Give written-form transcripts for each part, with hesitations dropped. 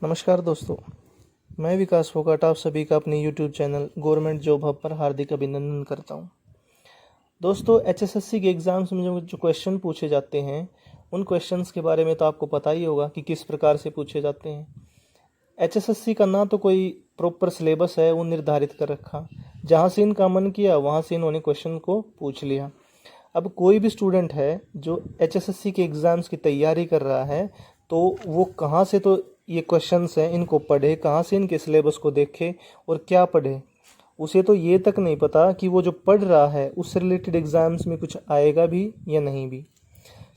नमस्कार दोस्तों, मैं विकास फोगाट आप सभी का अपने YouTube channel government job hub पर हार्दिक अभिनंदन करता हूं। दोस्तों, HSSC के एग्ज़ाम्स में जो क्वेश्चन पूछे जाते हैं उन क्वेश्चंस के बारे में तो आपको पता ही होगा कि किस प्रकार से पूछे जाते हैं। HSSC का ना तो कोई प्रॉपर सिलेबस है वो निर्धारित कर रखा, जहाँ से इनका मन किया वहाँ से इन्होंने क्वेश्चन को पूछ लिया। अब कोई भी स्टूडेंट है जो HSSC के एग्ज़ाम्स की तैयारी कर रहा है तो वो कहाँ से तो ये क्वेश्चंस हैं इनको पढ़े, कहाँ से इनके सिलेबस को देखे और क्या पढ़े। उसे तो ये तक नहीं पता कि वो जो पढ़ रहा है उससे रिलेटेड एग्ज़ाम्स में कुछ आएगा भी या नहीं भी।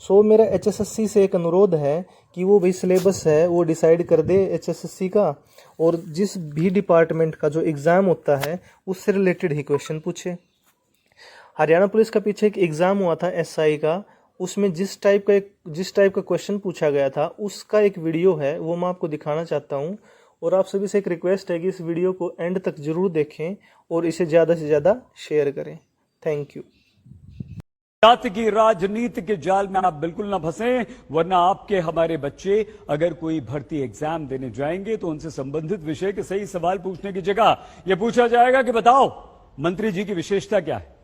सो मेरा HSSC से एक अनुरोध है कि वो भाई सिलेबस है वो डिसाइड कर दे HSSC का, और जिस भी डिपार्टमेंट का जो एग्ज़ाम होता है उससे रिलेटेड ही क्वेश्चन पूछे। हरियाणा पुलिस का पीछे एक एग्ज़ाम हुआ था SI का, उसमें जिस टाइप का क्वेश्चन पूछा गया था उसका एक वीडियो है, वो मैं आपको दिखाना चाहता हूँ। और आप सभी से एक रिक्वेस्ट है कि इस वीडियो को एंड तक जरूर देखें और इसे ज़्यादा से ज़्यादा शेयर करें। Thank you. जाति की राजनीति के जाल में आप बिल्कुल ना फंसें, वरना आपके हमारे बच्चे अगर कोई भर्ती एग्जाम देने जाएंगे तो उनसे संबंधित विषय के सही सवाल पूछने की जगह यह पूछा जाएगा कि बताओ मंत्री जी की विशेषता क्या है।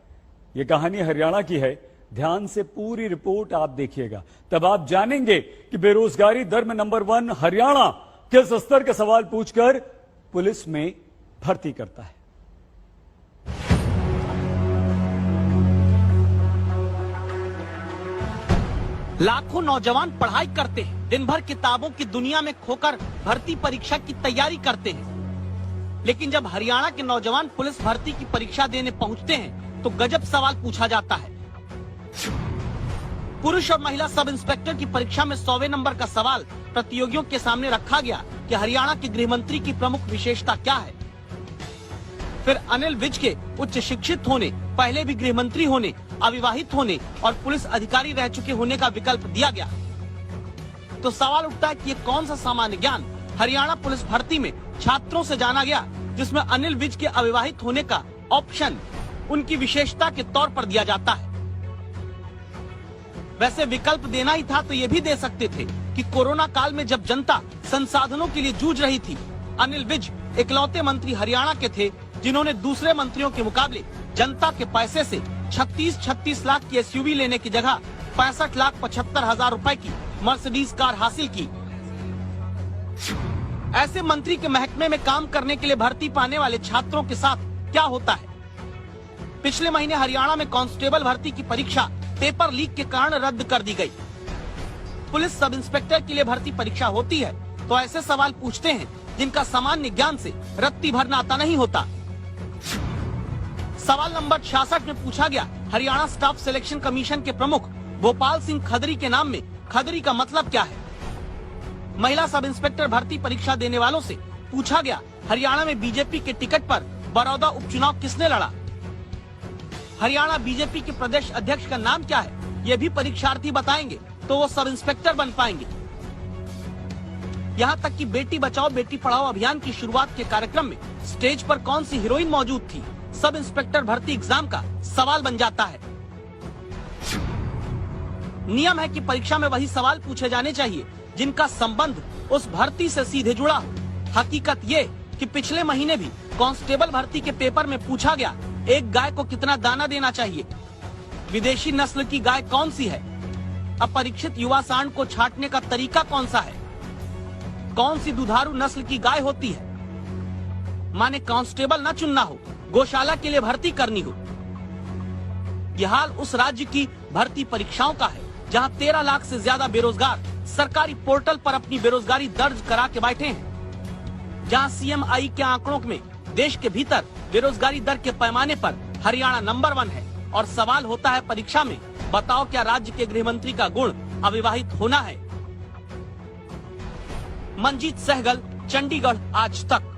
यह कहानी हरियाणा की है। ध्यान से पूरी रिपोर्ट आप देखिएगा, तब आप जानेंगे कि बेरोजगारी दर में नंबर 1 हरियाणा किस स्तर के सवाल पूछकर पुलिस में भर्ती करता है। लाखों नौजवान पढ़ाई करते हैं, दिन भर किताबों की दुनिया में खोकर भर्ती परीक्षा की तैयारी करते हैं, लेकिन जब हरियाणा के नौजवान पुलिस भर्ती की परीक्षा देने पहुंचते हैं तो गजब सवाल पूछा जाता है। पुरुष और महिला सब इंस्पेक्टर की परीक्षा में 100वें नंबर का सवाल प्रतियोगियों के सामने रखा गया कि हरियाणा के गृह मंत्री की प्रमुख विशेषता क्या है। फिर अनिल विज के उच्च शिक्षित होने, पहले भी गृह मंत्री होने, अविवाहित होने और पुलिस अधिकारी रह चुके होने का विकल्प दिया गया। तो सवाल उठता है कि ये कौन सा सामान्य ज्ञान हरियाणा पुलिस भर्ती में छात्रों से जाना गया जिसमें अनिल विज के अविवाहित होने का ऑप्शन उनकी विशेषता के तौर पर दिया जाता है। वैसे विकल्प देना ही था तो ये भी दे सकते थे कि कोरोना काल में जब जनता संसाधनों के लिए जूझ रही थी, अनिल विज इकलौते मंत्री हरियाणा के थे जिन्होंने दूसरे मंत्रियों के मुकाबले जनता के पैसे से 36 लाख की SUV लेने की जगह 65,75,000 रुपए की मर्सिडीज कार हासिल की। ऐसे मंत्री के महकमे में काम करने के लिए भर्ती पाने वाले छात्रों के साथ क्या होता है? पिछले महीने हरियाणा में कांस्टेबल भर्ती की परीक्षा पेपर लीक के कारण रद्द कर दी गई। पुलिस सब इंस्पेक्टर के लिए भर्ती परीक्षा होती है तो ऐसे सवाल पूछते हैं जिनका सामान्य ज्ञान से रत्ती भर नाता नहीं होता। सवाल नंबर 66 में पूछा गया, हरियाणा स्टाफ सिलेक्शन कमीशन के प्रमुख भोपाल सिंह खदरी के नाम में खदरी का मतलब क्या है। महिला सब इंस्पेक्टर भर्ती परीक्षा देने वालों से पूछा गया, हरियाणा में बीजेपी के टिकट पर बड़ौदा उपचुनाव किसने लड़ा। हरियाणा बीजेपी के प्रदेश अध्यक्ष का नाम क्या है, ये भी परीक्षार्थी बताएंगे तो वो सब इंस्पेक्टर बन पाएंगे। यहाँ तक कि बेटी बचाओ बेटी पढ़ाओ अभियान की शुरुआत के कार्यक्रम में स्टेज पर कौन सी हीरोइन मौजूद थी, सब इंस्पेक्टर भर्ती एग्जाम का सवाल बन जाता है। नियम है कि परीक्षा में वही सवाल पूछे जाने चाहिए जिनका संबंध उस भर्ती से सीधे जुड़ा हो। हकीकत ये कि पिछले महीने भी कांस्टेबल भर्ती के पेपर में पूछा गया, एक गाय को कितना दाना देना चाहिए, विदेशी नस्ल की गाय कौन सी है, अपरीक्षित युवा सांड को छांटने का तरीका कौन सा है, कौन सी दुधारू नस्ल की गाय होती है। माने कांस्टेबल न चुनना हो, गौशाला के लिए भर्ती करनी हो। यह हाल उस राज्य की भर्ती परीक्षाओं का है जहां 13 लाख से ज्यादा बेरोजगार सरकारी पोर्टल पर अपनी बेरोजगारी दर्ज करा के बैठे हैं, जहां CMI के आंकड़ों में देश के भीतर बेरोजगारी दर के पैमाने पर हरियाणा नंबर 1 है। और सवाल होता है परीक्षा में, बताओ क्या राज्य के गृह मंत्री का गुण अविवाहित होना है। मंजीत सहगल, चंडीगढ़, आज तक।